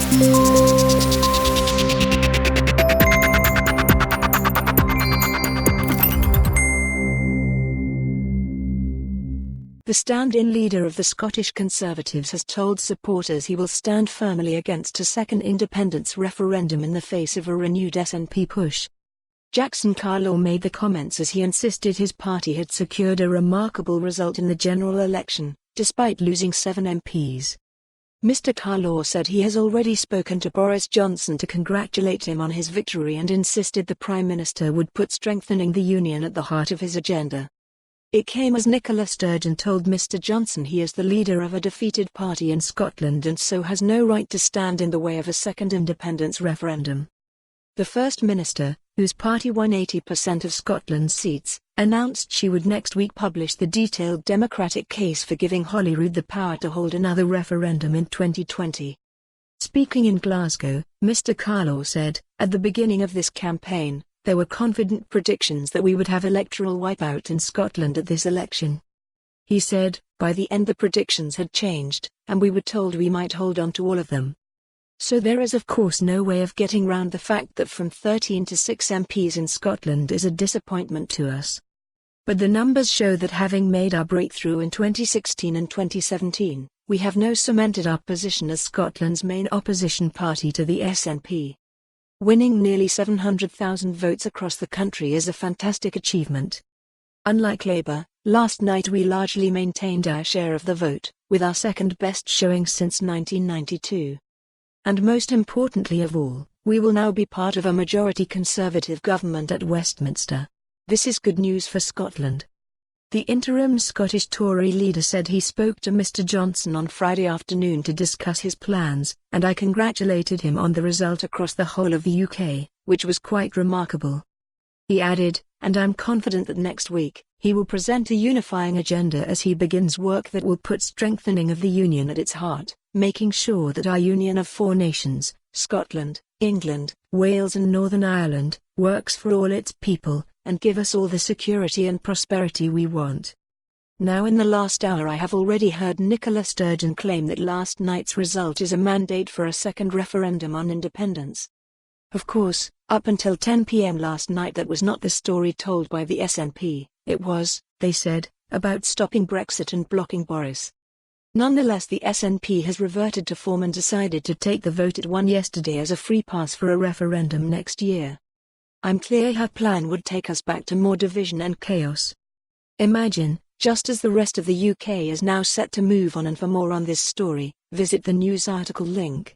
The stand-in leader of the Scottish Conservatives has told supporters he will stand firmly against a second independence referendum in the face of a renewed SNP push. Jackson Carlaw made the comments as he insisted his party had secured a remarkable result in the general election, despite losing 7 MPs. Mr. Carlaw said he has already spoken to Boris Johnson to congratulate him on his victory and insisted the Prime Minister would put strengthening the Union at the heart of his agenda. It came as Nicola Sturgeon told Mr. Johnson he is the leader of a defeated party in Scotland and so has no right to stand in the way of a second independence referendum. The First Minister, whose party won 80% of Scotland's seats, announced she would next week publish the detailed democratic case for giving Holyrood the power to hold another referendum in 2020. Speaking in Glasgow, Mr. Carlaw said, "At the beginning of this campaign, there were confident predictions that we would have electoral wipeout in Scotland at this election." He said, "By the end the predictions had changed, and we were told we might hold on to all of them. So there is of course no way of getting round the fact that from 13 to 6 MPs in Scotland is a disappointment to us. But the numbers show that having made our breakthrough in 2016 and 2017, we have now cemented our position as Scotland's main opposition party to the SNP. Winning nearly 700,000 votes across the country is a fantastic achievement. Unlike Labour, last night we largely maintained our share of the vote, with our second best showing since 1992. And most importantly of all, we will now be part of a majority Conservative government at Westminster. This is good news for Scotland." The interim Scottish Tory leader said he spoke to Mr. Johnson on Friday afternoon to discuss his plans, and I congratulated him on the result across the whole of the UK, which was quite remarkable. He added, "And I'm confident that next week, he will present a unifying agenda as he begins work that will put strengthening of the Union at its heart, making sure that our union of 4 nations, Scotland, England, Wales and Northern Ireland, works for all its people, and give us all the security and prosperity we want." Now in the last hour I have already heard Nicola Sturgeon claim that last night's result is a mandate for a second referendum on independence. Of course, up until 10 p.m. last night that was not the story told by the SNP, it was, they said, about stopping Brexit and blocking Boris. Nonetheless the SNP has reverted to form and decided to take the vote it won yesterday as a free pass for a referendum next year. I'm clear her plan would take us back to more division and chaos. Imagine, just as the rest of the UK is now set to move on. And for more on this story, visit the news article link.